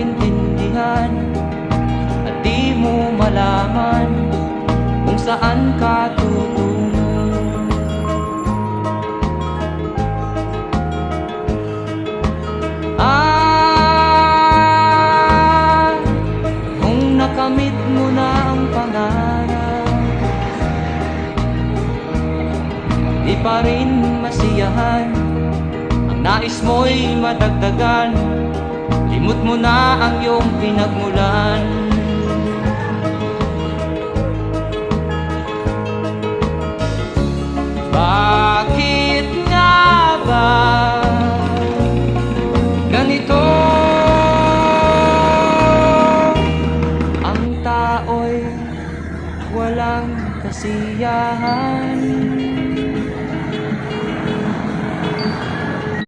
maintindihan at di mo malaman kung saan ka tutungo. Kung nakamit mo na ang pangarap, di pa rin masiyahan, ang nais mo'y madagdagan. Limot mo na ang iyong pinagmulan.